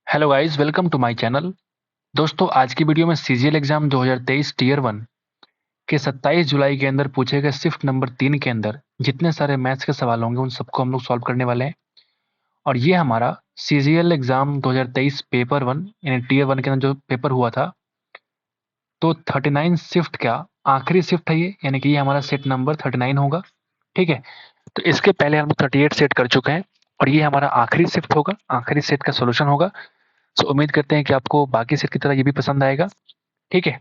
Hello guys, welcome to my channel. दोस्तों, आज की वीडियो में सीजीएल एग्जाम 2023 टीयर 1 के 27 जुलाई के अंदर पूछे गए शिफ्ट नंबर 3 के अंदर जितने सारे मैथ्स के सवाल होंगे उन सबको हम लोग सॉल्व करने वाले हैं। और ये हमारा सीजीएल एग्जाम 2023 पेपर 1 यानी टीयर 1 के अंदर जो पेपर हुआ था, तो 39 शिफ्ट का आखिरी शिफ्ट है ये, यानी कि ये हमारा सेट नंबर 39 होगा। ठीक है, तो इसके पहले हम 38 सेट कर चुके हैं और ये हमारा आखिरी शिफ्ट होगा, आखिरी सेट का सोल्यूशन होगा। सो उम्मीद करते हैं कि आपको बाकी सेट की तरह ये भी पसंद आएगा। ठीक है,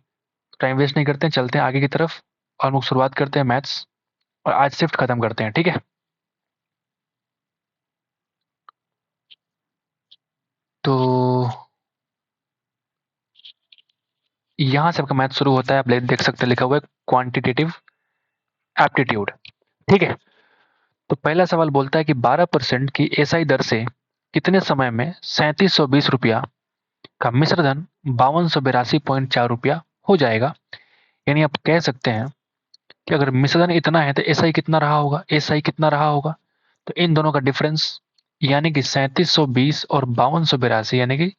टाइम वेस्ट नहीं करते हैं, चलते हैं आगे की तरफ और हम लोग शुरुआत करते हैं मैथ्स और आज शिफ्ट खत्म करते हैं। ठीक है, तो यहाँ से आपका मैथ शुरू होता है। आप देख सकते हैं लिखा हुआ है क्वांटिटेटिव एप्टीट्यूड। ठीक है, तो पहला सवाल बोलता है कि 12% की एसआई दर से कितने समय में 3720 रुपया का मिश्र धन 5282.4 रुपया हो जाएगा। यानी आप कह सकते हैं कि अगर मिश्र धन इतना है तो एसआई कितना रहा होगा, एसआई कितना रहा होगा। तो इन दोनों का डिफरेंस यानी कि 3720 और 5282 यानी कि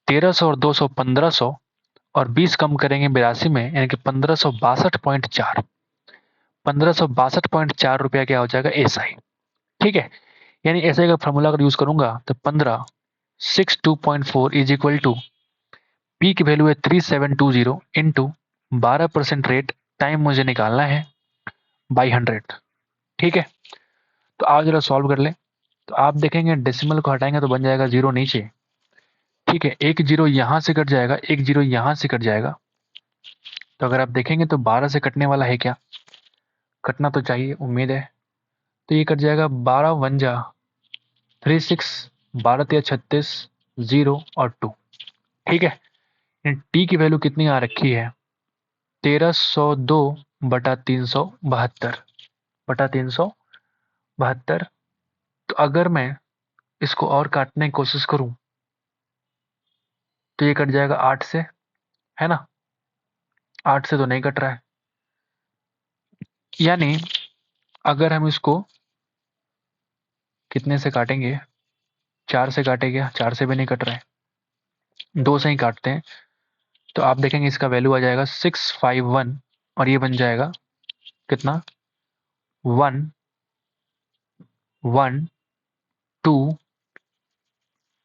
1300 और 200 1500 और 20 कम करेंगे 82 में यानी कि 1562.4 1562.4 रुपया क्या हो जाएगा एसआई। ठीक है, यानी एसआई का फॉर्मूला अगर यूज करूंगा तो 1562.4 इज इक्वल टू पी की वैल्यू है 3720 इंटू 12% रेट टाइम मुझे निकालना है बाई 100। ठीक है, तो आप जरा सॉल्व कर लें। तो आप देखेंगे डेसिमल को हटाएंगे तो बन जाएगा जीरो नीचे। ठीक है, एक जीरो यहाँ से कट जाएगा, एक जीरो यहाँ से कट जाएगा। तो अगर आप देखेंगे तो 12 से कटने वाला है क्या, कटना तो चाहिए, उम्मीद है। तो ये कट जाएगा 12 वन जा 36, 12 तिया 36, 0 और 2। ठीक है, टी की वैल्यू कितनी आ रखी है 1302 बटा 372 बटा 372। तो अगर मैं इसको और काटने की कोशिश करूं तो ये कट जाएगा 8 से, है ना। 8 से तो नहीं कट रहा है, यानी अगर हम इसको कितने से काटेंगे, 4 से काटेंगे, 4 से भी नहीं कट रहा है, 2 से ही काटते हैं। तो आप देखेंगे इसका वैल्यू आ जाएगा 651 और ये बन जाएगा कितना 1 1 2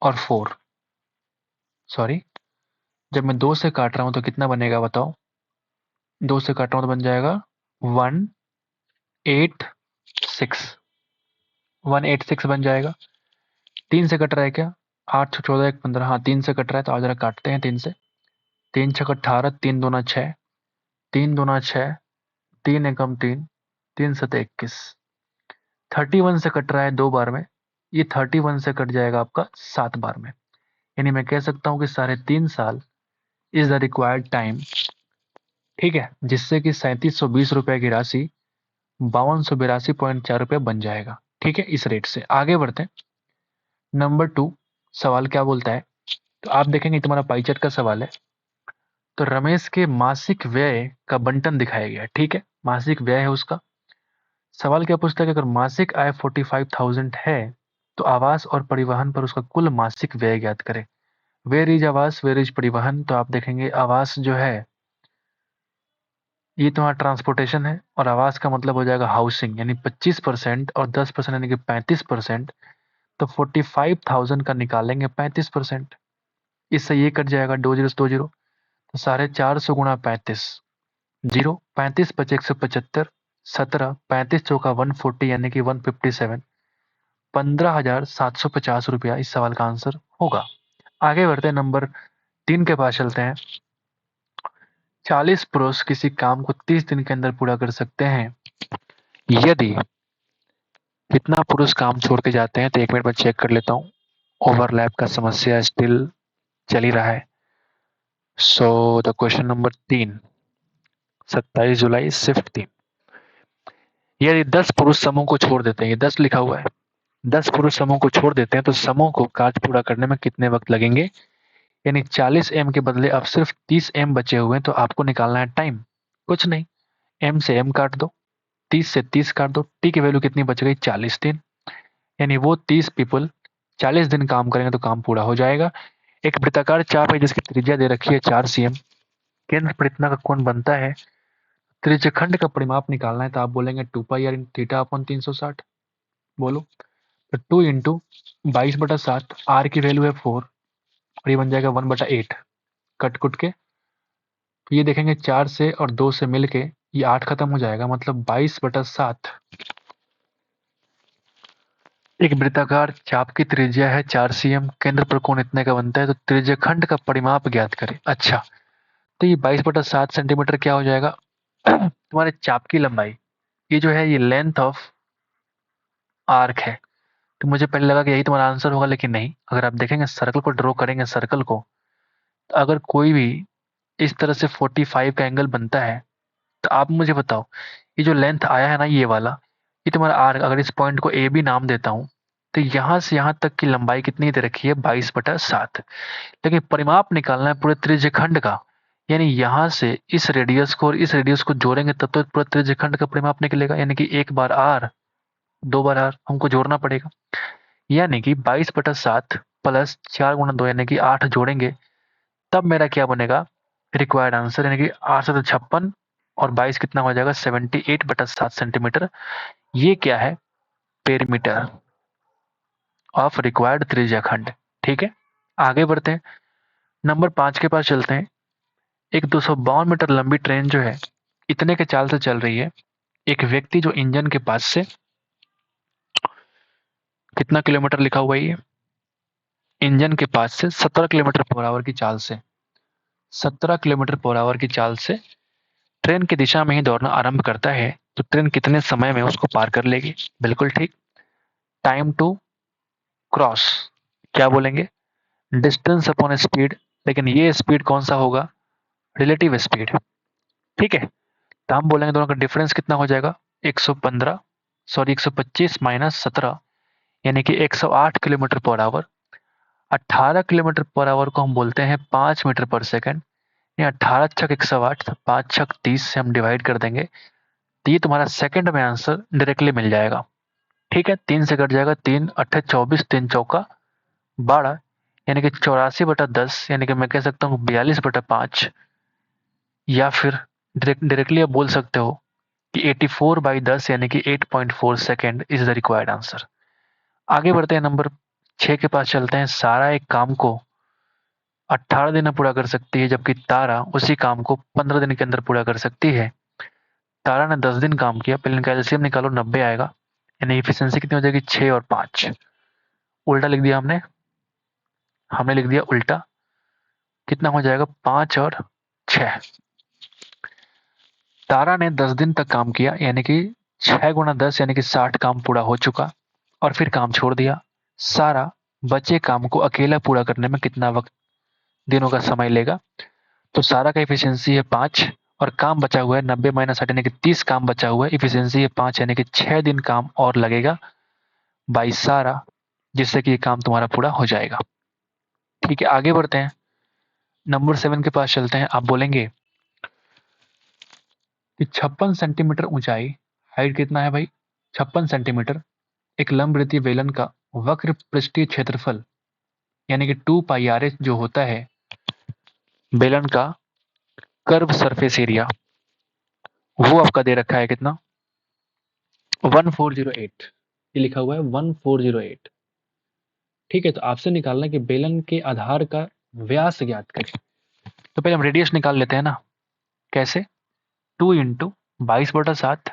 और 4। सॉरी, जब मैं 2 से काट रहा हूं तो कितना बनेगा बताओ। 2 से काट रहा हूं तो बन जाएगा 186, 186 बन जाएगा। 3 से कट रहा है क्या, 8 14 1 15, हाँ 3 से कट रहा है तो आज जरा काटते हैं 3 से। 3 छक 18, 3 दूना 6, 3 दूना 6, 3 एकम 3, 3 सत 21। 31 से कट रहा है 2 बार में, ये 31 से कट जाएगा आपका 7 बार में। यानी मैं कह सकता हूँ कि 3.5 साल इज द रिक्वायर्ड टाइम। ठीक है, जिससे कि 3720 रुपए की राशि 5282.4 रुपये बन जाएगा। ठीक है, इस रेट से आगे बढ़ते हैं। नंबर 2 सवाल क्या बोलता है, तो आप देखेंगे तुम्हारा पाई चार्ट का सवाल है। तो रमेश के मासिक व्यय का बंटन दिखाया गया है। ठीक है, मासिक व्यय है उसका। सवाल क्या पूछता है कि अगर मासिक आय 45,000 है तो आवास और परिवहन पर उसका कुल मासिक व्यय ज्ञात करें। वेयर इज आवास, वेयर इज परिवहन। तो आप देखेंगे आवास जो है ये तुम्हारा ट्रांसपोर्टेशन है और आवास का मतलब हो जाएगा हाउसिंग, यानी 25% और 10% यानी कि 35%। तो 45,000 का निकालेंगे 35%, इससे ये कट जाएगा 2 जीरो। तो 450 गुणा 35, जीरो 35 पचे 175, 17 35 चौका 140 यानी कि 157, 15,750 रुपया इस सवाल का आंसर होगा। आगे बढ़ते हैं, नंबर 3 के पास चलते हैं। 40 पुरुष किसी काम को 30 दिन के अंदर पूरा कर सकते हैं यदि कितना पुरुष काम छोड़ के जाते हैं। तो 1 मिनट में चेक कर लेता हूँ, ओवरलैप का समस्या स्टिल चल ही रहा है। So the question number 3, 27 July shift 3। यदि 10 पुरुष समूह को छोड़ देते हैं, ये 10 लिखा हुआ है, 10 पुरुष समूह को छोड़ देते हैं तो समूह को कार्य पूरा करने में कितने वक्त लगेंगे। यानी 40 एम के बदले अब सिर्फ 30 एम बचे हुए हैं, तो आपको निकालना है टाइम। कुछ नहीं, एम से एम काट दो, 30 से 30 काट दो, टी की वैल्यू कितनी बच गई 40 दिन। यानी वो 30 पीपल 40 दिन काम करेंगे तो काम पूरा हो जाएगा। एक वृत्ताकार चाप है जिसकी त्रिज्या दे रखी है 4 cm, केंद्र पर इतना का कोण बनता है। त्रिज्यखंड का परिमाप निकालना है तो आप बोलेंगे 2 पाई r थीटा अपॉन 360। बोलो, तो 2 इंटू 22/7, आर की वैल्यू है 4 और ये बन जाएगा 1/8। कट कुट के तो ये देखेंगे 4 से और 2 से मिलके ये 8 खत्म हो जाएगा, मतलब 22/7। एक वृत्ताकार चाप की त्रिज्या है 4 cm, केंद्र पर कोण इतने का बनता है, तो त्रिज्यखंड का परिमाप ज्ञात करें। अच्छा, तो ये 22/7 सेंटीमीटर क्या हो जाएगा तुम्हारे चाप की लंबाई, ये जो है ये लेंथ ऑफ आर्क है। तो मुझे पहले लगा कि यही तुम्हारा आंसर होगा, लेकिन नहीं। अगर आप देखेंगे सर्कल को ड्रॉ करेंगे, सर्कल को, तो अगर कोई भी इस तरह से 45 का एंगल बनता है, तो आप मुझे बताओ ये जो लेंथ आया है ना ये वाला, ये तुम्हारा आर्क, अगर इस पॉइंट को ए बी नाम देता हूं, तो यहां से यहां तक की लंबाई कितनी दे रखी है 22/7। लेकिन परिमाप निकालना है पूरे त्रिज्यखंड का, यानी यहां से इस रेडियस को और इस रेडियस को जोड़ेंगे तब तो पूरा त्रिज्यखंड का परिमाप निकलेगा, यानी कि एक बार आर, दो बार आर हमको जोड़ना पड़ेगा। यानी कि 22/7 प्लस 4 × 2 यानी कि 8 जोड़ेंगे तब मेरा क्या बनेगा रिक्वायर्ड आंसर, यानी कि 8 से 56 और 22 कितना हो जाएगा 78/7 सेंटीमीटर। ये क्या है पेरीमीटर ऑफ रिक्वायर्ड त्रिज्याखंड। ठीक है, आगे बढ़ते हैं, नंबर 5 के पास चलते हैं। एक 252 मीटर लंबी ट्रेन जो है इतने के चाल से चल रही है। एक व्यक्ति जो इंजन के पास से कितना किलोमीटर लिखा हुआ है, ये इंजन के पास से 17 किलोमीटर पर आवर की चाल से, 17 किलोमीटर पर आवर की चाल से ट्रेन की दिशा में ही दौड़ना आरंभ करता है, तो ट्रेन कितने समय में उसको पार कर लेगी। बिल्कुल ठीक, टाइम टू क्रॉस क्या बोलेंगे, डिस्टेंस अपॉन स्पीड, लेकिन ये स्पीड कौन सा होगा रिलेटिव स्पीड। ठीक है, तो हम बोलेंगे दोनों का डिफरेंस कितना हो जाएगा 115 सॉरी 125 माइनस 17 यानी कि 108 kilometre per hour. 18 kilometre per hour को हम बोलते हैं 5 मीटर पर सेकंड, या 18 छक 108, 5 छक 30 से हम डिवाइड कर देंगे, तो ये तुम्हारा सेकंड में आंसर डायरेक्टली मिल जाएगा। ठीक है, 3 से कट जाएगा, 3 अट्ठे 24, 3 चौका 12, यानी कि 84/10, यानी कि मैं कह सकता हूँ 42/5, या फिर डायरेक्टली आप बोल सकते हो कि 84/10 यानी कि 8.4 second is the required answer. आगे बढ़ते हैं, नंबर 6 के पास चलते हैं। सारा एक काम को 18 दिन में पूरा कर सकती है, जबकि तारा उसी काम को 15 दिन के अंदर पूरा कर सकती है। तारा ने 10 दिन काम किया, पहले इनका एलसीएम निकालो, 90 आएगा, यानी इफिशियंसी कितनी हो जाएगी 6 और 5। उल्टा लिख दिया हमने हमने लिख दिया उल्टा, कितना हो जाएगा 5 और 6। तारा ने 10 दिन तक काम किया, यानी कि 6 × 10 यानी कि 60 काम पूरा हो चुका, और फिर काम छोड़ दिया। सारा बचे काम को अकेला पूरा करने में कितना वक्त दिनों का समय लेगा, तो सारा का इफिशियंसी है 5 और काम बचा हुआ है 90 - 60 यानी कि 30 काम बचा हुआ है, इफिशियंसी है 5 यानी कि 6 दिन काम और लगेगा बाई सारा, जिससे कि ये काम तुम्हारा पूरा हो जाएगा। ठीक है, आगे बढ़ते हैं, नंबर 7 के पास चलते हैं। आप बोलेंगे कि 56 सेंटीमीटर ऊंचाई, हाइट कितना है भाई 56 सेंटीमीटर, एक लंबवृत्तीय बेलन का वक्र पृष्ठीय क्षेत्रफल यानी कि 2πRS जो होता है बेलन का कर्व सरफेस एरिया, वो आपका दे रखा है कितना 1408, ये लिखा हुआ है 1408। ठीक है, तो आपसे निकालना कि बेलन के आधार का व्यास ज्ञात करें। तो पहले हम रेडियस निकाल लेते हैं ना, कैसे 2 इंटू 22/7,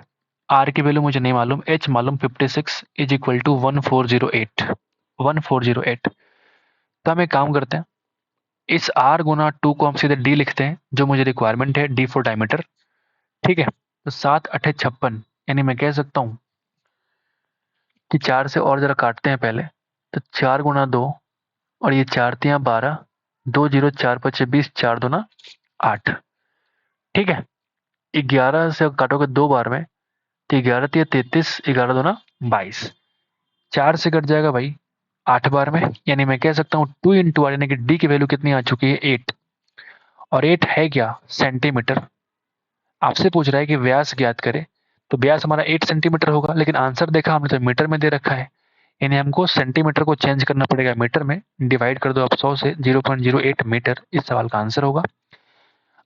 आर की वैल्यू मुझे नहीं मालूम, एच मालूम 56 इज इक्वल टू 1408। तो हम एक काम करते हैं, इस आर गुना 2 को हम सीधे डी लिखते हैं, जो मुझे रिक्वायरमेंट है डी फॉर डायमीटर। ठीक है, तो 7 अठे 56, यानी मैं कह सकता हूँ कि 4 से और जरा काटते हैं पहले, तो 4 × 2 और ये 4×3 = 12, 2 0 4 5 20, 4 2 8। ठीक है, 11 से काटोगे 2 बार में, तो 11 3 33, 11 2 22, 4 से कट जाएगा भाई 8 बार में, यानी मैं कह सकता हूँ 2 × r यानी कि डी की वैल्यू कितनी आ चुकी है 8, और 8 है क्या सेंटीमीटर। आपसे पूछ रहा है कि व्यास ज्ञात करे, तो व्यास हमारा 8 सेंटीमीटर होगा, लेकिन आंसर देखा हमने तो मीटर में दे रखा है, यानी हमको सेंटीमीटर को चेंज करना पड़ेगा मीटर में, डिवाइड कर दो आप 100 से, 0.08 मीटर इस सवाल का आंसर होगा।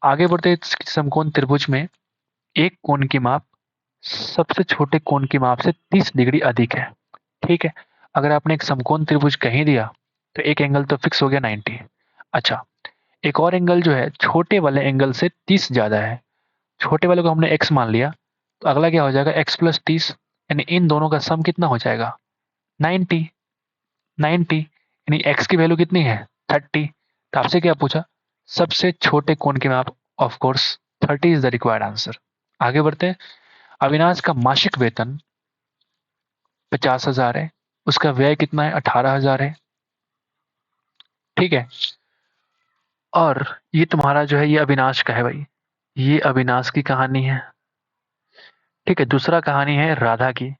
आगे बढ़ते समकोण त्रिभुज में एक कोण की माप सबसे छोटे कोण की माप से 30 डिग्री अधिक है। ठीक है, अगर आपने एक समकोण त्रिभुज कहीं दिया तो एक एंगल तो फिक्स हो गया 90। अच्छा, एक और एंगल जो है छोटे वाले एंगल से 30 ज्यादा है, छोटे वाले को हमने x मान लिया, तो अगला क्या हो जाएगा x प्लस 30, यानी इन दोनों का सम कितना हो जाएगा 90। 90 यानी x की वैल्यू कितनी है 30। तो आपसे क्या पूछा, सबसे छोटे कोण की माप, of course 30 is the required answer. आगे बढ़ते हैं। अविनाश का मासिक वेतन 50,000 है, उसका व्यय कितना है 18,000 है। ठीक है, और ये तुम्हारा जो है ये अविनाश का है भाई, ये अविनाश की कहानी है। ठीक है, दूसरा कहानी है राधा की।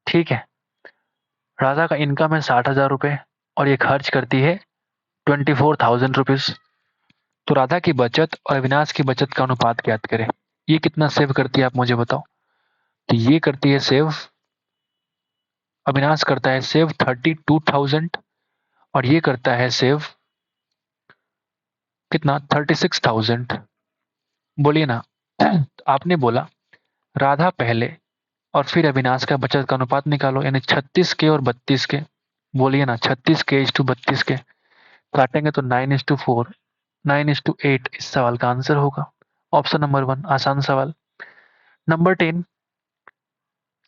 ठीक है, राधा का इनकम है 60,000 रुपये और ये खर्च करती है 24,000 रुपीज। तो राधा की बचत और अविनाश की बचत का अनुपात ज्ञात करें। ये कितना सेव करती है आप मुझे बताओ। तो ये करती है सेव, अविनाश करता है सेव 32,000 और ये करता है सेव कितना 36,000। बोलिए ना। तो आपने बोला राधा पहले और फिर अविनाश का बचत का अनुपात निकालो, यानी 36 के और 32 के। बोलिए ना, 36 के इज टू 32 के काटेंगे तो 9:4, 9:8 इस सवाल का आंसर होगा। ऑप्शन नंबर 1 आसान सवाल। नंबर 10,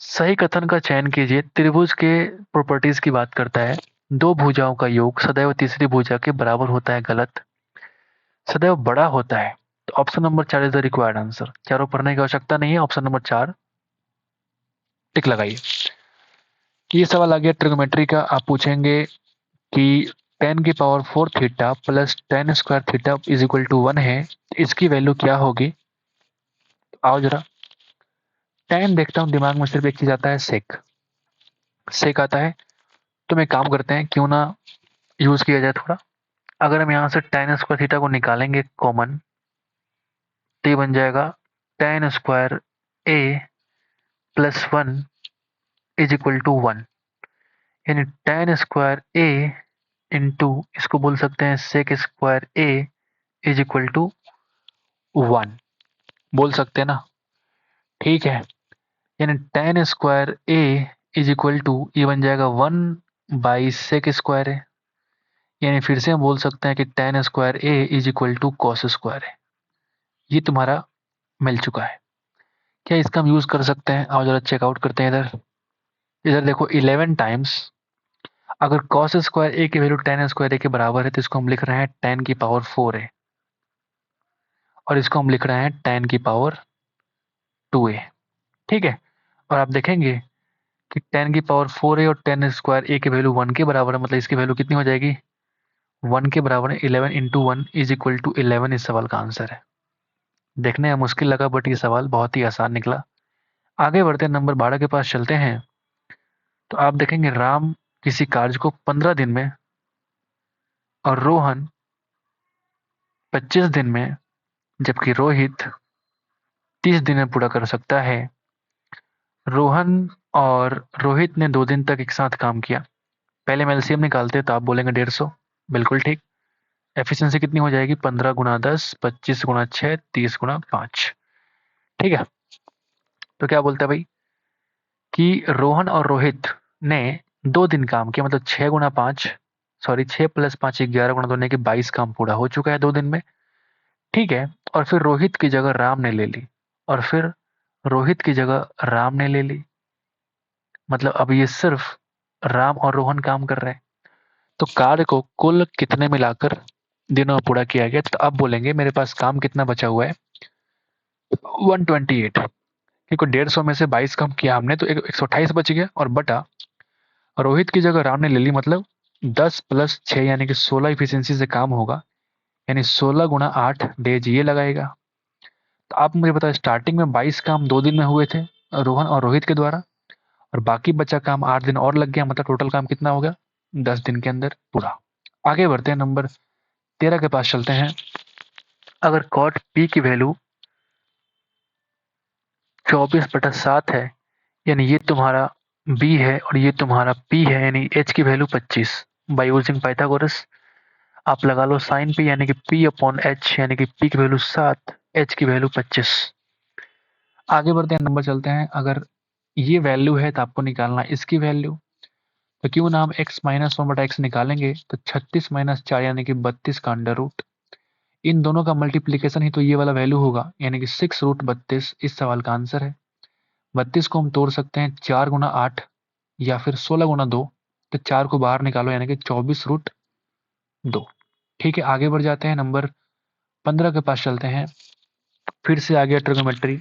सही कथन का चयन कीजिए। त्रिभुज के प्रॉपर्टीज की बात करता है। दो भुजाओं का योग सदैव तीसरी भुजा के बराबर होता है, गलत। सदैव बड़ा होता है। तो option number 4 is the required answer. चारों पढ़ने की आवश्यकता नहीं है, ऑप्शन नंबर 4 टिक लगाइए। ये सवाल आ गया ट्रिग्नोमेट्री का। आप पूछेंगे कि tan की power 4 theta plus tan square theta is equal to 1 है, इसकी वैल्यू क्या होगी। तो आओ जरा, tan देखता हूँ दिमाग में सिर्फ एक चीज आता है, सेक। सेक आता है, तो मैं काम करते हैं क्यों ना यूज किया जाए थोड़ा। अगर हम यहाँ से tan स्क्वायर थीटा को निकालेंगे कॉमन, तो ये बन जाएगा tan square a plus 1 is equal to 1, यानी tan स्क्वायर a इंटू इसको बोल सकते हैं sec square a is equal to 1, बोल सकते हैं ना। ठीक है, यानी tan square a is equal to ये बन जाएगा 1/sec स्क्वायर है, यानी फिर से हम बोल सकते हैं कि tan square a is equal to cos square है। ये तुम्हारा मिल चुका है। क्या इसका हम यूज कर सकते हैं, आओ जरा चेकआउट करते हैं। इधर इधर देखो 11 टाइम्स, अगर कॉस स्क्वायर ए की वैल्यू tan स्क्वायर ए के बराबर है तो इसको हम लिख रहे हैं tan की पावर 4 है, और इसको हम लिख रहे हैं tan की पावर 2a। ठीक है, और आप देखेंगे कि tan की पावर 4a और tan स्क्वायर ए की वैल्यू 1 के बराबर है, मतलब इसकी वैल्यू कितनी हो जाएगी 1 के बराबर है। 11 इंटू 1 इज इक्वल टू 11 इस सवाल का आंसर है। देखने में मुश्किल लगा बट ये सवाल बहुत ही आसान निकला। आगे बढ़ते नंबर 12 के पास चलते हैं। तो आप देखेंगे राम किसी कार्य को 15 दिन में और रोहन 25 दिन में, जबकि रोहित 30 दिन में पूरा कर सकता है। रोहन और रोहित ने 2 दिन तक एक साथ काम किया। पहले हम एलसीएम निकालते तो आप बोलेंगे 150, बिल्कुल ठीक। एफिशिएंसी कितनी हो जाएगी 15 गुना 10, 25 गुना 6, 30 गुना 5। ठीक है, तो क्या बोलता है भाई कि रोहन और रोहित ने 2 दिन काम किया, मतलब 6 गुना 5, सॉरी 6 + 5 11 गुना 2 यानी कि 22 काम पूरा हो चुका है 2 दिन में। ठीक है, और फिर रोहित की जगह राम ने ले ली, और फिर रोहित की जगह राम ने ले ली, मतलब अब ये सिर्फ राम और रोहन काम कर रहे हैं। तो कार्य को कुल कितने मिलाकर दिनों में पूरा किया गया, तो अब बोलेंगे मेरे पास काम कितना बचा हुआ है 128, क्योंकि 150 में से 22 कम किया हमने तो 128 बच गया, और बटा रोहित की जगह राम ने ले ली, मतलब 10 + 6 यानी कि 16 इफिशियंसी से काम होगा, यानी 16 गुना 8 डेज ये लगाएगा। तो आप मुझे बताओ स्टार्टिंग में 22 काम 2 दिन में हुए थे रोहन और रोहित के द्वारा, और बाकी बचा काम 8 दिन और लग गया, मतलब टोटल काम कितना हो गया 10 दिन के अंदर पूरा। आगे बढ़ते हैं नंबर 13 के पास चलते हैं। अगर कॉट पी की वैल्यू 24/7 है, यानी ये तुम्हारा बी है और ये तुम्हारा पी है, यानी एच की वैल्यू 25। बाय यूजिंग पाइथागोरस आप लगा लो साइन पी यानी कि पी अपॉन एच, यानी कि पी की वैल्यू 7, एच की वैल्यू 25। आगे बढ़ते हैं, नंबर चलते हैं। अगर ये वैल्यू है तो आपको निकालना इसकी वैल्यू। तो क्यों ना हम x माइनस वन बटा एक्स निकालेंगे, तो 36 माइनस 4 यानी कि 32 का अंडर रूट। इन दोनों का मल्टीप्लीकेशन ही तो ये वाला वैल्यू होगा, यानी कि 6 रूट 32 इस सवाल का आंसर है। 32 को हम तोड़ सकते हैं 4 गुना 8 या फिर 16 गुना 2। तो 4 को बाहर निकालो यानी कि 24 रूट 2। ठीक है, आगे बढ़ जाते हैं, नंबर 15 के पास चलते हैं। फिर से आ गया ट्रिग्नोमेट्री।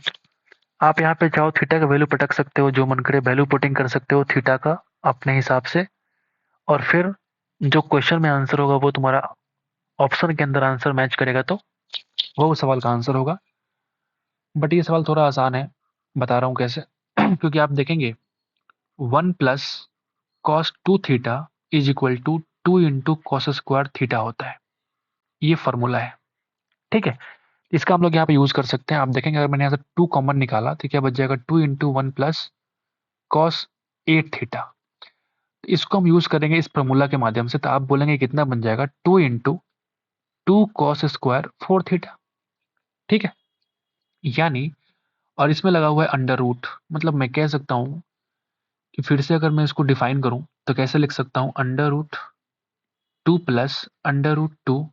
आप यहाँ पे चाहो थीटा का वैल्यू पटक सकते हो, जो मन करे वैल्यू पुटिंग कर सकते हो थीटा का अपने हिसाब से। और फिर जो क्वेश्चन में आंसर होगा वो तुम्हारा ऑप्शन के अंदर आंसर मैच करेगा, तो वो उस सवाल का आंसर होगा। बट ये सवाल थोड़ा आसान है, बता रहा हूँ कैसे। क्योंकि आप देखेंगे 1 plus cos 2 theta is equal to 2 into cos square theta होता है। ये फॉर्मूला है, ठीक है। इसका हम लोग यहाँ पे यूज कर सकते हैं। आप देखेंगे अगर मैंने यहाँ से 2 कॉमन निकाला तो क्या बच जाएगा, 2 इंटू 1 प्लस कॉस 8 थीटा। इसको हम यूज करेंगे इस फॉर्मूला के माध्यम से, तो आप बोलेंगे कितना बन जाएगा, 2 इंटू 2 कॉस स्क्वायर 4 थीटा। ठीक है, यानी और इसमें लगा हुआ है अंडर रूट, मतलब मैं कह सकता हूँ कि फिर से अगर मैं इसको डिफाइन करूँ तो कैसे लिख सकता हूँ, under root 2 plus under root 2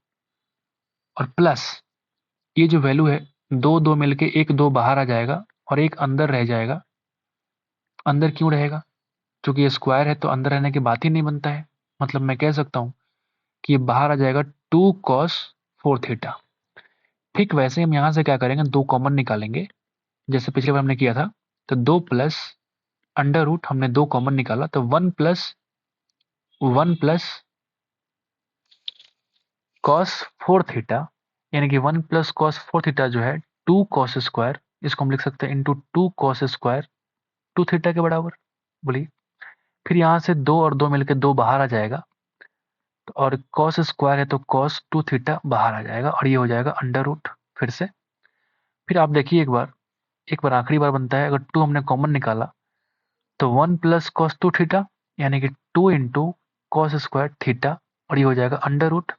और प्लस ये जो वैल्यू है, दो दो मिलके एक दो बाहर आ जाएगा और एक अंदर रह जाएगा। अंदर क्यों रहेगा, क्योंकि ये स्क्वायर है तो अंदर रहने की बात ही नहीं बनता है। मतलब मैं कह सकता हूँ कि ये बाहर आ जाएगा 2 कॉस 4 थीटा। ठीक वैसे हम यहाँ से क्या करेंगे, दो कॉमन निकालेंगे जैसे पिछले बार हमने किया था। तो 2 प्लस अंडर रूट हमने दो कॉमन निकाला, तो 1 प्लस कॉस 4 थीटा, यानी कि 1 प्लस कॉस 4 थीटा जो है 2 कॉस स्क्वायर, इसको हम लिख सकते हैं इंटू 2 कॉस स्क्वायर 2 थीटा के बराबर। बोलिए, फिर यहाँ से दो और दो मिलकर दो बाहर आ जाएगा, तो और कॉस स्क्वायर है तो कॉस 2 थीटा बाहर आ जाएगा और ये हो जाएगा अंडर रूट। फिर से फिर आप देखिए एक बार आखिरी बार बनता है, अगर 2 हमने कॉमन निकाला तो 1 प्लस कॉस 2 थीटा, यानी कि 2 इंटू कॉस स्क्वायर थीटा और ये हो जाएगा अंडर रूट।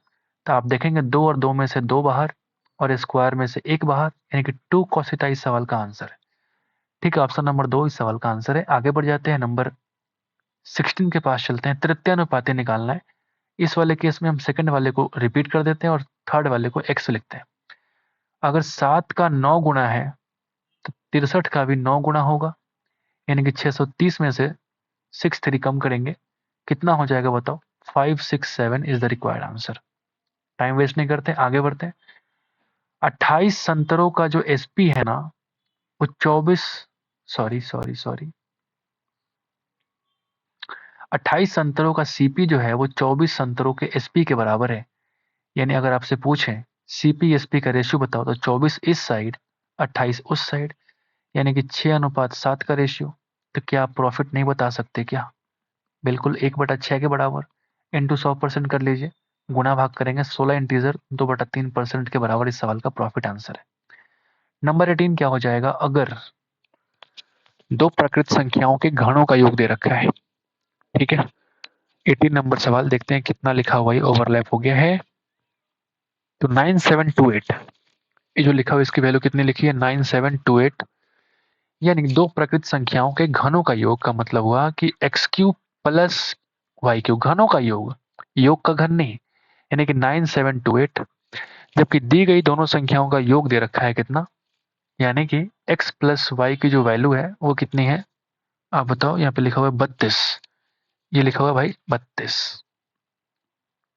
तो आप देखेंगे दो और दो में से दो बाहर और स्क्वायर में से एक बाहर, यानी कि 2 कॉस थीटा इस सवाल का आंसर है। ठीक है, ऑप्शन नंबर 2 इस सवाल का आंसर है। आगे बढ़ जाते हैं, नंबर 16 के पास चलते हैं। तृतीयानुपाती निकालना है। इस वाले केस में हम सेकंड वाले को रिपीट कर देते हैं और थर्ड वाले को एक्स लिखते हैं। अगर 7 का 9 गुना है तो 63 का भी 9 गुना होगा, यानी कि 630 में से 6 3 कम करेंगे, कितना हो जाएगा बताओ, 567 is the required answer. Time waste नहीं करते, आगे बढ़ते हैं। 28 संतरों का जो एसपी है ना, वो 24, सॉरी सॉरी सॉरी, 28 संतरों का सीपी जो है वो 24 संतरों के एसपी के बराबर है। यानी अगर आपसे पूछें सीपी एसपी का रेशियो बताओ, तो 24 इस साइड 28 उस साइड, यानी कि 6:7 का रेशियो। तो क्या आप प्रॉफिट नहीं बता सकते क्या, बिल्कुल 1/6 के बराबर। इंटू 100% कर लीजिए, गुणा भाग करेंगे 16 इंटीजर 2/3% के बराबर इस सवाल का प्रॉफिट आंसर है। नंबर 18 क्या हो जाएगा, अगर दो प्रकृत संख्याओं के घनों का योग दे रखा है। ठीक है, 18 नंबर सवाल देखते हैं कितना लिखा हुआ है, ओवरलैप हो गया है। तो 9728, ये जो लिखा हुआ है इसकी वैल्यू कितनी लिखी है, 9728, यानी दो प्रकृत संख्याओं के घनों का योग का मतलब हुआ कि x cube plus y cube, घनों का योग, योग का घन नहीं। यानी कि 9728, जबकि दी गई दोनों संख्याओं का योग दे रखा है कितना, यानी कि x प्लस वाई की जो वैल्यू है वो कितनी है, आप बताओ। यहाँ पे लिखा हुआ है 32, ये लिखा हुआ है भाई 32।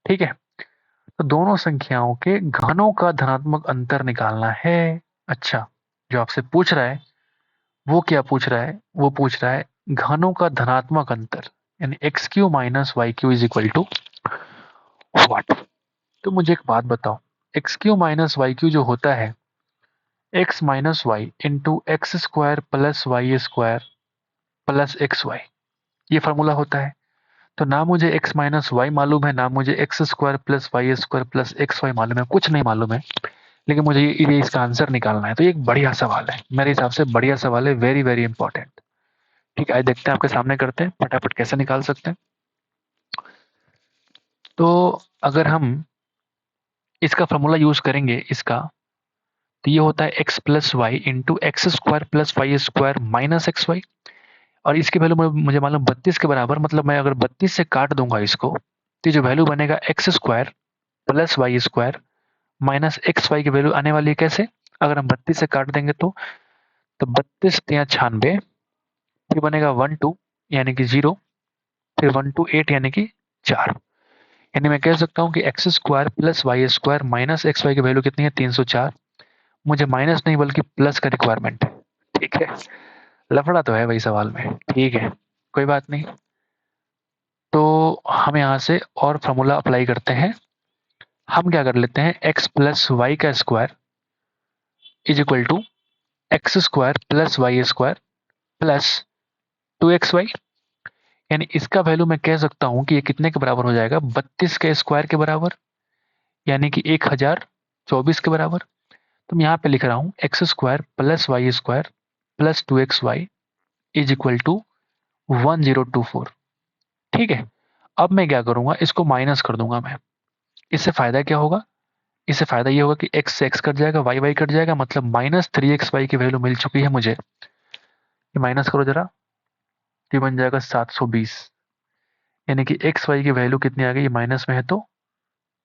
ठीक है, तो दोनों संख्याओं के घनों का धनात्मक अंतर निकालना है। अच्छा, जो आपसे पूछ रहा है वो क्या पूछ रहा है, वो पूछ रहा है घनों का धनात्मक अंतर, यानी x cube minus y cube is equal to what. तो मुझे एक बात बताओ, x cube minus y cube जो होता है x minus y into x square plus y square plus x y, ये फॉर्मूला होता है। तो ना मुझे x माइनस वाई मालूम है, ना मुझे x square plus y square plus x y मालूम है, कुछ नहीं मालूम है। लेकिन मुझे ये इसका आंसर निकालना है। तो ये एक बढ़िया सवाल है, मेरे हिसाब से बढ़िया सवाल है, वेरी वेरी इंपॉर्टेंट। ठीक है, आज देखते हैं आपके सामने करते हैं फटाफट कैसे निकाल सकते हैं। तो अगर हम इसका फॉर्मूला यूज करेंगे इसका, तो ये होता है x plus y into x square plus y square minus x y. और इसकी वैल्यू मुझे मालूम 32 के बराबर, मतलब मैं अगर 32 से काट दूंगा इसको, तो जो वैल्यू बनेगा x square plus y square minus x y की वैल्यू आने वाली है कैसे, अगर हम 32 से काट देंगे तो 32 या 96, फिर बनेगा 12 यानी कि 0, फिर 128 यानी कि 4। यानी मैं कह सकता हूँ कि x square plus y square minus x y की वैल्यू कितनी है, 304। मुझे माइनस नहीं बल्कि प्लस का रिक्वायरमेंट है। ठीक है, लफड़ा तो है भाई सवाल में, ठीक है कोई बात नहीं। तो हम यहाँ से और फॉर्मूला अप्लाई करते हैं। हम क्या कर लेते हैं, एक्स प्लस वाई का square is equal to x square plus y square plus 2xy। यानी इसका वैल्यू मैं कह सकता हूँ कि ये कितने के बराबर हो जाएगा, 32 के स्क्वायर के बराबर, यानी कि 1024 के बराबर। तो मैं यहाँ पे लिख रहा हूँ x square plus y square plus 2xy is equal to 1024। ठीक है, अब मैं क्या करूंगा, इसको माइनस कर दूंगा मैं। इससे फायदा क्या होगा, इससे फायदा ये होगा कि एक्स से एक्स कट जाएगा, वाई वाई कट जाएगा, मतलब माइनस 3xy की वैल्यू मिल चुकी है मुझे। ये माइनस करो जरा, ये बन जाएगा 720। यानी कि एक्स वाई की वैल्यू कितनी आ गई, ये माइनस में है तो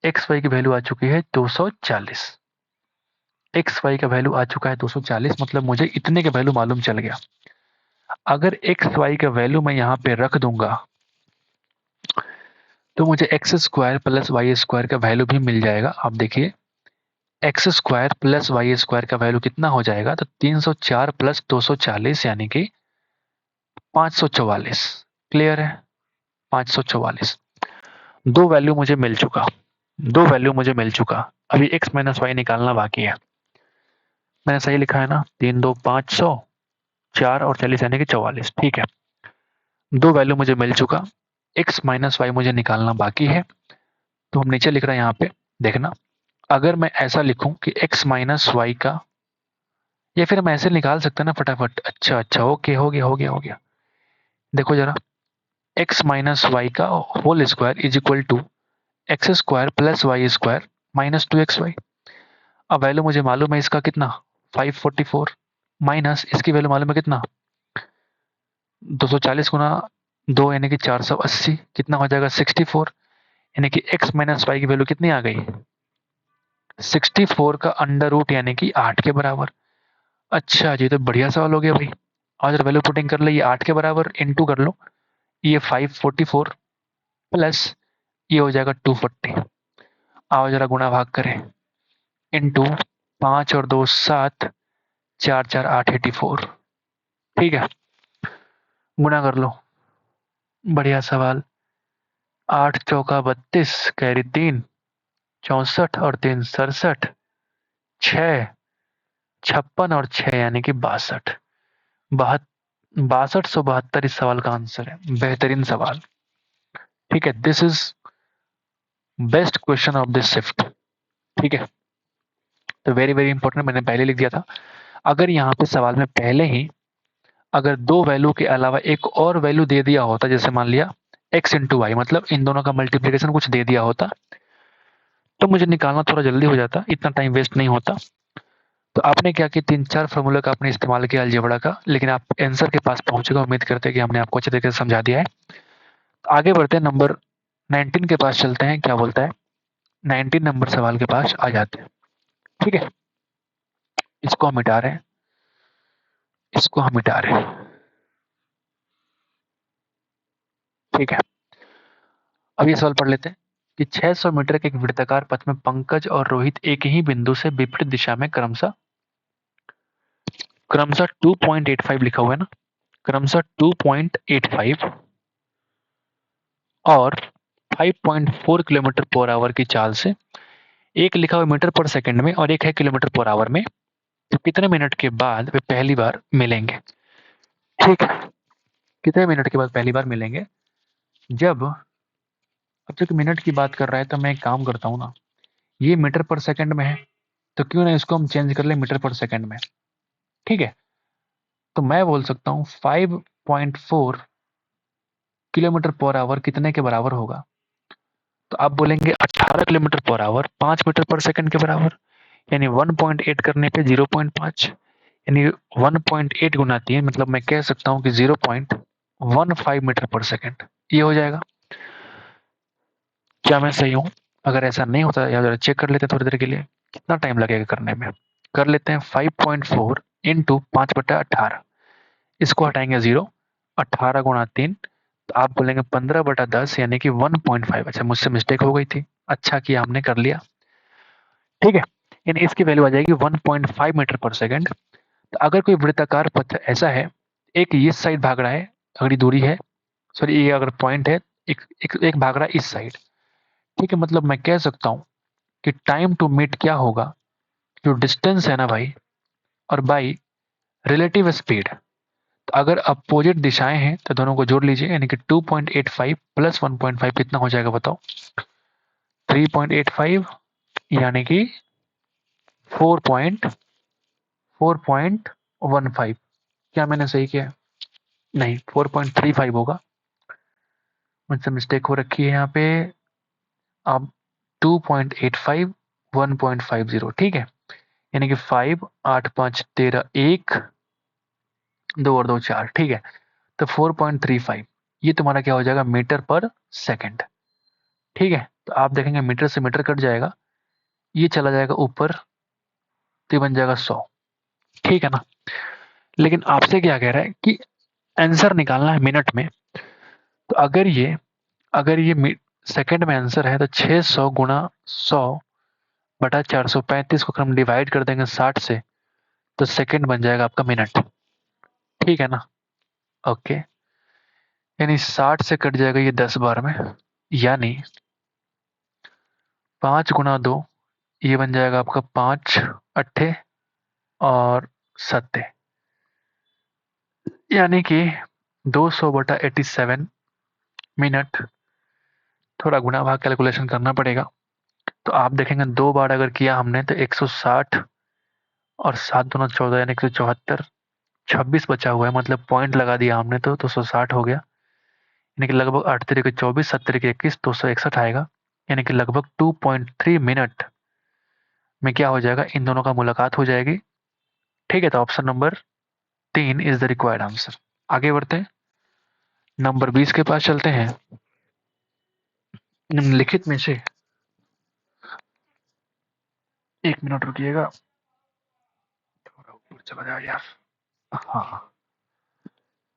एक्स वाई की वैल्यू आ चुकी है 240। एक्स वाई का वैल्यू आ चुका है 240, मतलब मुझे इतने के वैल्यू मालूम चल गया। अगर एक्स वाई का वैल्यू मैं यहाँ पे रख दूंगा तो मुझे x square plus y square का वैल्यू भी मिल जाएगा। आप देखिए x square plus y square का वैल्यू कितना हो जाएगा, तो 304 प्लस 240 यानी कि 544। क्लियर है, 544। दो वैल्यू मुझे मिल चुका, दो वैल्यू मुझे मिल चुका। अभी एक्स माइनस वाई निकालना बाकी है। मैंने सही लिखा है ना, 3 2 500, 4 और 40 यानी कि 44। ठीक है, दो वैल्यू मुझे मिल चुका, एक्स माइनस वाई मुझे निकालना बाकी है। तो हम नीचे लिख रहे हैं यहाँ पे, देखना अगर मैं ऐसा लिखूं कि एक्स माइनस वाई का, या फिर हम ऐसे निकाल सकते हैं ना फटाफट। अच्छा अच्छा, ओके, हो गया हो गया हो गया। देखो जरा, एक्स माइनस वाई का whole square is equal to x square plus y square minus 2xy। अब वैल्यू मुझे मालूम है इसका कितना, 544, माइनस इसकी वैल्यू मालूम है कितना, 240 गुना 2 यानी कि 480, कितना हो जाएगा 64। यानी कि x माइनस वाई की वैल्यू कितनी आ गई, 64 का अंडर रूट यानी कि 8 के बराबर। अच्छा जी, तो बढ़िया सवाल हो गया भाई। और जरा वैल्यू पुटिंग कर ले, ये 8 के बराबर इंटू कर लो, ये 544 प्लस ये हो जाएगा 240। आओ जरा गुणा भाग करें, इंटू 5 और 2 7, 4 4 8 84। ठीक है, गुणा कर लो, बढ़िया सवाल। 8 चौका 32, कैरी 3, 64 और 3 67, 6 56 और 6 यानी कि 62। 6272 इस सवाल का आंसर है। बेहतरीन सवाल। ठीक है, this is best question of this shift. ठीक है, तो वेरी वेरी इंपॉर्टेंट, मैंने पहले लिख दिया था। अगर यहाँ पे सवाल में पहले ही अगर दो वैल्यू के अलावा एक और वैल्यू दे दिया होता, जैसे मान लिया x इंटू वाई, मतलब इन दोनों का मल्टीप्लीकेशन कुछ दे दिया होता, तो मुझे निकालना थोड़ा जल्दी हो जाता, इतना टाइम वेस्ट नहीं होता। तो आपने क्या कि 3 4 फॉर्मूला का आपने इस्तेमाल किया अलजेब्रा का, लेकिन आप आंसर के पास पहुंचेगा। उम्मीद करते हैं कि हमने आपको अच्छे तरीके से समझा दिया है। तो आगे बढ़ते हैं, नंबर 19 के पास चलते हैं, क्या बोलता है। 19 नंबर सवाल के पास आ जाते हैं। ठीक है, इसको हम मिटा रहे हैं, इसको हम मिटा रहे हैं। ठीक है, अब ये सवाल पढ़ लेते हैं कि 600 मीटर के एक वृत्ताकार पथ में पंकज और रोहित एक ही बिंदु से विपरीत दिशा में क्रमशः क्रमशः 2.85 लिखा हुआ है ना, क्रमशः 2.85 और 5.4 किलोमीटर पर आवर की चाल से, एक लिखा हुआ मीटर पर सेकंड में और एक है किलोमीटर पर आवर में, तो कितने मिनट के बाद वे पहली बार मिलेंगे। ठीक है, कितने मिनट के बाद पहली बार मिलेंगे। जब अब तक मिनट की बात कर रहा है तो मैं एक काम करता हूँ ना, ये मीटर पर सेकंड में है, तो क्यों ना इसको हम चेंज कर ले मीटर पर सेकंड में। ठीक है, तो मैं बोल सकता हूँ 5.4 किलोमीटर पर आवर कितने के बराबर होगा? तो आप बोलेंगे 18 किलोमीटर पर आवर 5 मीटर पर सेकंड के बराबर, यानी 1.8 करने पे 0.5, यानी 1.8 गुना 3, मतलब मैं कह सकता हूँ कि 0.15 मीटर पर सेकंड ये हो जाएगा। क्या मैं सही हूँ? अगर ऐसा नहीं होता या जरा चेक कर लेते हैं थोड़ी देर के लिए, कितना टाइम लगेगा करने में। कर लेते हैं 5.4 इंटू 5/18, इसको हटाएंगे 0, 18 गुणा 3, तो आप बोलेंगे 15/10 यानी कि 1.5। अच्छा, मुझसे मिस्टेक हो गई थी, अच्छा किया हमने कर लिया। ठीक है, यानी इसकी वैल्यू आ जाएगी 1.5 मीटर पर सेकंड। तो अगर कोई वृत्ताकार पथ ऐसा है, एक इस साइड भाग रहा है, अगली दूरी है, सॉरी ये अगर पॉइंट है, एक भाग रहा है इस साइड। ठीक है, मतलब मैं कह सकता हूँ कि टाइम टू मीट क्या होगा, जो डिस्टेंस है ना भाई, और बाई रिलेटिव स्पीड। तो अगर अपोजिट दिशाएं हैं तो दोनों को जोड़ लीजिए, यानी कि 2.85 प्लस 1.5 कितना हो जाएगा बताओ? 3.85, यानी कि 4.15। क्या मैंने सही किया? नहीं, 4.35 होगा, मुझसे मिस्टेक हो रखी है यहाँ पे। अब 2.85 1.50, ठीक है, यानी कि 5 8 5 13 1 2 और 2 4, ठीक है। तो 4.35 ये तुम्हारा क्या हो जाएगा? मीटर पर सेकंड। ठीक है, तो आप देखेंगे मीटर से मीटर कट जाएगा, ये चला जाएगा ऊपर, तो ये बन जाएगा 100। ठीक है ना? लेकिन आपसे क्या कह रहा है कि आंसर निकालना है मिनट में। तो अगर ये सेकंड में आंसर है, तो 600 गुणा 100/435 को हम डिवाइड कर देंगे 60 से, तो सेकंड बन जाएगा आपका मिनट। ठीक है ना? ओके, यानी 60 से कट जाएगा ये 10 बार में, यानी 5 गुणा 2, ये बन जाएगा आपका 5 अट्ठे और 7, यानी कि 200/87 मिनट। थोड़ा गुणा भाग कैलकुलेशन करना पड़ेगा। तो आप देखेंगे 2 बार अगर किया हमने तो 160 और 7 दूना 14, यानी 174, 26 बचा हुआ है, मतलब पॉइंट लगा दिया हमने तो 260 हो गया, यानी कि लगभग 8 तरीके 24 7 तरीके 21 261 आएगा, यानी कि लगभग 2.3 मिनट में क्या हो जाएगा, इन दोनों का मुलाकात हो जाएगी। ठीक है, तो option number 3 is the required answer. आगे बढ़ते हैं, नंबर 20 के पास चलते हैं। निम्नलिखित में से, एक मिनट रुकिएगा, थोड़ा ऊपर चला जाए यार। हाँ,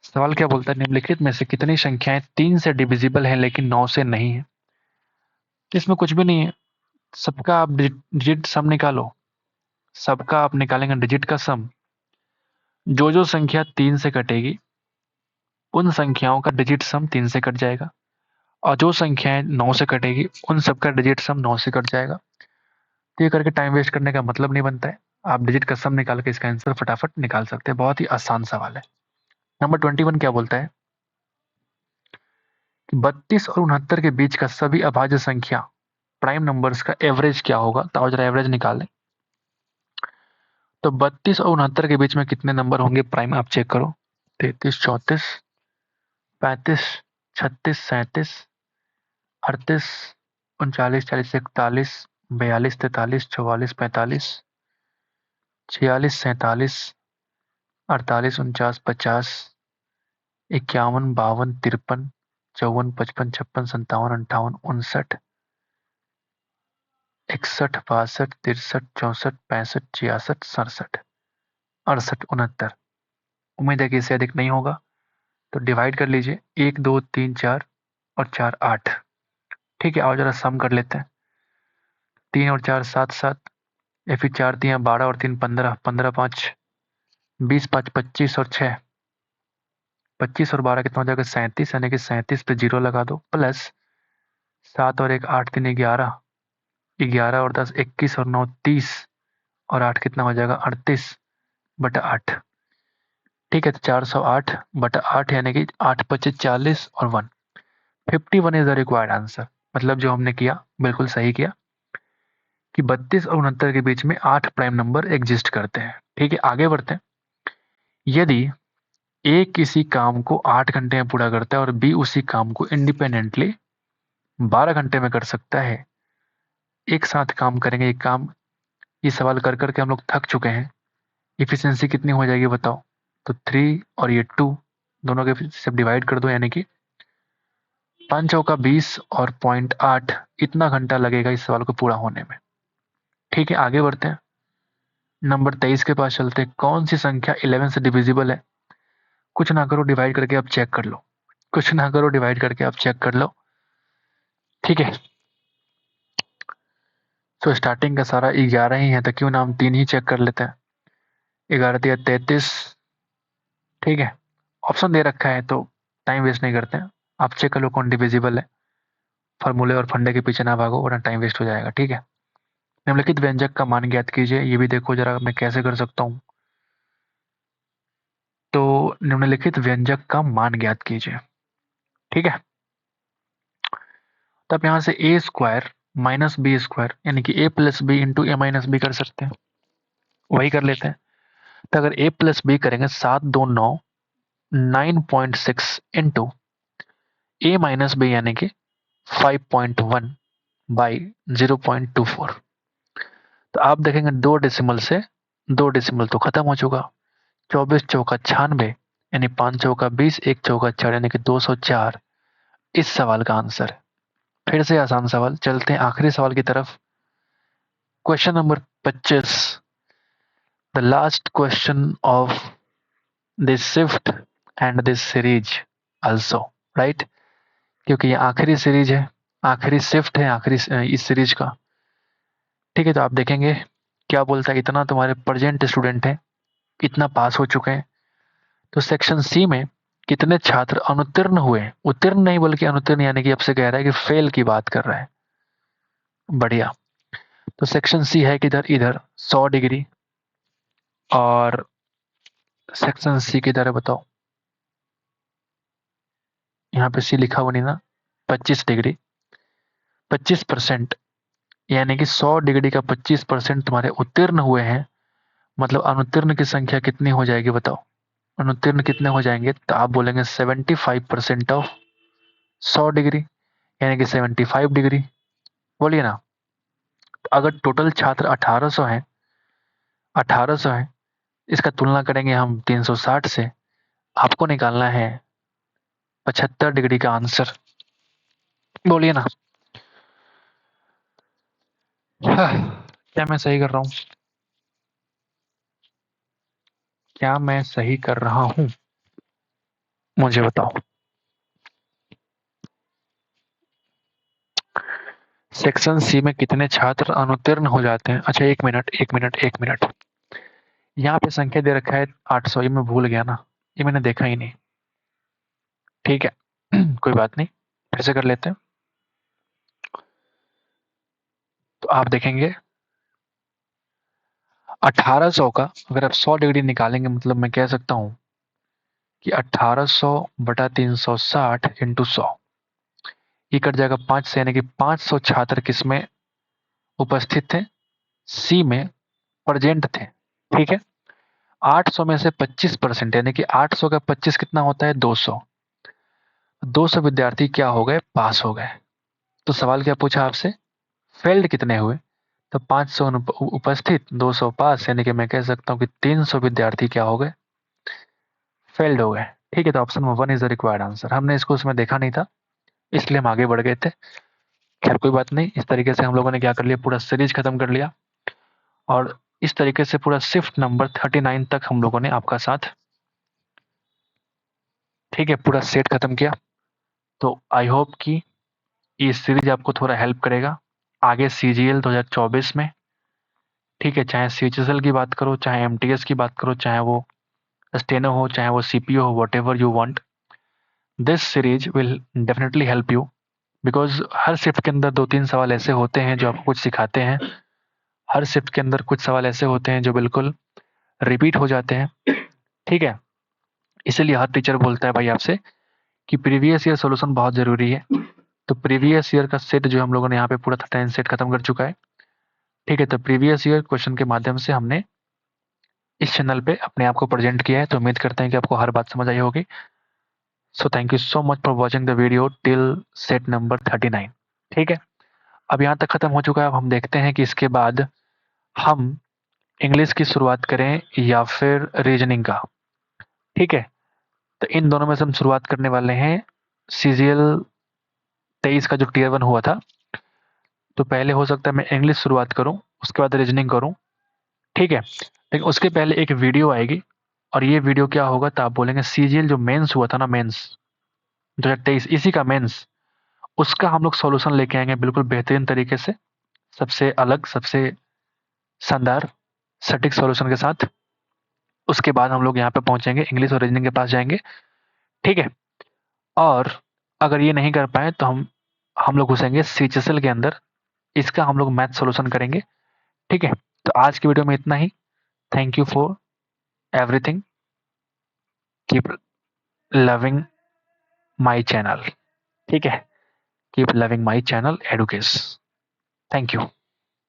सवाल क्या बोलता है, निम्नलिखित में से कितनी संख्याएं 3 से डिविजिबल हैं लेकिन 9 से नहीं है? इसमें कुछ भी नहीं है, सबका आप डिजिट सम निकालो, सबका आप निकालेंगे डिजिट का सम। जो जो संख्या 3 से कटेगी उन संख्याओं का डिजिट सम 3 से कट जाएगा, और जो संख्याएं 9 से कटेगी उन सबका डिजिट सम 9 से कट जाएगा। तो ये करके टाइम वेस्ट करने का मतलब नहीं बनता है, आप डिजिट का सम निकाल के इसका आंसर फटाफट निकाल सकते हैं। बहुत ही आसान सवाल है। नंबर 21 क्या बोलता है कि 32 और 69 के बीच का सभी अभाज्य संख्या प्राइम नंबर्स का एवरेज क्या होगा? तो जरा एवरेज निकाल लें। तो 32 और 69 के बीच में कितने नंबर होंगे प्राइम, आप चेक करो। 33 34 35 36 37 38 39 40 41 42 43 44 45 46 47 48 49 50 51 52 53 54 55 56 57 58 59 61 62 63 64 65 66 67 68 69। उम्मीद है कि इससे अधिक नहीं होगा, तो डिवाइड कर लीजिए, 1 2 3 4 और 4 8। ठीक है, आओ जरा सम कर लेते हैं। 3 और 4 7 7, या फिर 4 3 12 और 3 15, 15 5 20 5 25 और 6 25 और 12 कितना हो जाएगा? 37, यानी कि 37 पे 0 लगा दो, प्लस 7 और 1 8 3 11, 11 और 10 21 और 9 30, और 8 कितना हो जाएगा? 38/8। ठीक है, तो 408/8, यानी कि 8 25 40 और 1 51 इज द रिक्वायर्ड आंसर। मतलब जो हमने किया बिल्कुल सही किया कि 32 और 69 के बीच में 8 प्राइम नंबर एग्जिस्ट करते हैं। ठीक है, आगे बढ़ते हैं। यदि ए किसी काम को 8 घंटे में पूरा करता है और बी उसी काम को इंडिपेंडेंटली 12 घंटे में कर सकता है। एक साथ काम करेंगे एक काम, ये सवाल कर करके हम लोग थक चुके हैं। इफिशियंसी कितनी हो जाएगी बताओ? तो 3 और ये 2 दोनों के से डिवाइड कर दो, यानी कि 5 चौका 20 और 0.8 इतना घंटा लगेगा इस सवाल को पूरा होने में। ठीक है, आगे बढ़ते हैं। नंबर 23 के पास चलते हैं। कौन सी संख्या 11 से डिविजिबल है? कुछ ना करो, डिवाइड करके आप चेक कर लो। कुछ ना करो, डिवाइड करके आप चेक कर लो। ठीक है, तो स्टार्टिंग का सारा 11 ही है, तो क्यों ना हम 3 ही चेक कर लेते हैं। 11 दिया 33। ठीक है, ऑप्शन दे रखा है तो टाइम वेस्ट नहीं करते हैं। आप चेक कर लो कौन डिविजिबल है। फॉर्मूले और फंडे के पीछे ना भागो वरना टाइम वेस्ट हो जाएगा। ठीक है, निम्नलिखित व्यंजक का मान ज्ञात कीजिए। ये भी देखो जरा मैं कैसे कर सकता हूँ। तो निम्नलिखित व्यंजक का मान ज्ञात कीजिए। ठीक है, तो आप यहाँ से ए स्क्वायर माइनस बी स्क्वायर यानी कि ए प्लस बी इंटू ए माइनस बी कर सकते हैं। वही कर लेते हैं। तो अगर ए प्लस बी करेंगे 7 2 9 9.6 इंटू ए माइनस बी यानी कि 5.1 बाई 0.24। तो आप देखेंगे 2 डेसिमल से 2 डेसिमल तो खत्म हो चुका। 24 चौका 96 यानी 5 चौका 20 1 चौका 4 यानी कि 204 इस सवाल का आंसर है। फिर से आसान सवाल, चलते हैं आखिरी सवाल की तरफ। Question number 25, the last question of this shift and this series also, right? क्योंकि ये आखिरी सीरीज है, आखिरी शिफ्ट है, आखिरी इस सीरीज का। ठीक है, तो आप देखेंगे क्या बोलता है। इतना तुम्हारे प्रेजेंट स्टूडेंट हैं, इतना पास हो चुके हैं। तो सेक्शन सी में कितने छात्र अनुत्तीर्ण हुए? उत्तीर्ण नहीं बल्कि अनुत्तीर्ण, यानी कि आपसे कह रहा है कि फेल की बात कर रहा है। बढ़िया। तो सेक्शन सी है किधर? इधर 100 डिग्री। और सेक्शन सी किधर है बताओ? यहाँ पे सी लिखा हुआ नहीं ना। 25 डिग्री, 25%, यानी कि 100 डिग्री का 25% तुम्हारे उत्तीर्ण हुए हैं। मतलब अनुत्तीर्ण की संख्या कितनी हो जाएगी बताओ? अनुत्तीर्ण कितने हो जाएंगे? तो आप बोलेंगे 75% ऑफ 100 डिग्री, यानी कि 75 डिग्री। बोलिए ना। तो अगर टोटल छात्र 1800 हैं, 1800 हैं, इसका तुलना करेंगे हम 360 से, आपको निकालना है 75 डिग्री का आंसर। बोलिए ना। क्या मैं सही कर रहा हूँ? क्या मैं सही कर रहा हूँ? मुझे बताओ। सेक्शन सी में कितने छात्र अनुत्तीर्ण हो जाते हैं? अच्छा, एक मिनट एक मिनट एक मिनट। यहाँ पे संख्या दे रखा है 800, ये मैं भूल गया ना, ये मैंने देखा ही नहीं। ठीक है, कोई बात नहीं, फिर से कर लेते हैं। तो आप देखेंगे 1800 का अगर आप 100 डिग्री निकालेंगे, मतलब मैं कह सकता हूँ कि 1800 बटा 360 इंटू 100, ये कट जाएगा 5 से, यानी कि 500 छात्र किसमें उपस्थित थे? सी में प्रेजेंट थे। ठीक है, 800 में से 25% यानी कि 800 का 25 कितना होता है? 200। 200 विद्यार्थी क्या हो गए? पास हो गए। तो सवाल क्या पूछा आपसे? फेल्ड कितने हुए? तो 500 उपस्थित, 200 पास, यानी कि मैं कह सकता हूँ कि 300 विद्यार्थी क्या हो गए? फेल्ड हो गए। ठीक है, तो option 1 is the required answer. हमने इसको उसमें देखा नहीं था, इसलिए हम आगे बढ़ गए थे। खैर कोई बात नहीं, इस तरीके से हम लोगों ने क्या कर लिया, पूरा सीरीज खत्म कर लिया। और इस तरीके से पूरा शिफ्ट नंबर 39 तक हम लोगों ने आपका साथ, ठीक है, पूरा सेट खत्म किया। तो आई होप कि ये सीरीज आपको थोड़ा हेल्प करेगा आगे सीजीएल 2024 में। ठीक है, चाहे सीएचएसएल की बात करो, चाहे एमटीएस की बात करो, चाहे वो स्टेनो हो, चाहे वो सीपीओ हो, what ever you want, this series will definitely help you. Because her shift के अंदर 2 3 सवाल ऐसे होते हैं जो आपको कुछ सिखाते हैं। हर शिफ्ट के अंदर कुछ सवाल ऐसे होते हैं जो बिल्कुल रिपीट हो जाते हैं। ठीक है, इसीलिए हर टीचर बोलता है भाई आपसे कि प्रीवियस ईयर सोल्यूशन बहुत जरूरी है। तो प्रीवियस ईयर का सेट जो हम लोगों ने यहाँ पे पूरा 10 सेट खत्म कर चुका है। ठीक है, तो प्रीवियस ईयर क्वेश्चन के माध्यम से हमने इस चैनल पे अपने आप को प्रेजेंट किया है। तो उम्मीद करते हैं कि आपको हर बात समझ आई होगी। So thank you so much for watching the video till set number 39। ठीक है, अब यहाँ तक खत्म हो चुका है। अब हम देखते हैं कि इसके बाद हम इंग्लिश की शुरुआत करें या फिर रीजनिंग का। ठीक है, तो इन दोनों में से हम शुरुआत करने वाले हैं। सीजीएल 23 का जो टीयर 1 हुआ था, तो पहले हो सकता है मैं इंग्लिश शुरुआत करूं, उसके बाद रीजनिंग करूं। ठीक है, लेकिन उसके पहले एक वीडियो आएगी, और ये वीडियो क्या होगा तो आप बोलेंगे सीजीएल जो मेंस हुआ था ना, मेंस 2023, इसी का मेंस, उसका हम लोग सॉल्यूशन लेके आएंगे बिल्कुल बेहतरीन तरीके से, सबसे अलग, सबसे शानदार सटीक सॉल्यूशन के साथ। उसके बाद हम लोग यहाँ पे पहुंचेंगे, इंग्लिश और रीजनिंग के पास जाएंगे। ठीक है, और अगर ये नहीं कर पाए तो हम लोग घुसेंगे सीएचएसएल के अंदर, इसका हम लोग मैथ सॉल्यूशन करेंगे। ठीक है, तो आज की वीडियो में इतना ही। Thank you for everything, keep loving my channel. ठीक है, keep loving my channel Educase. Thank you.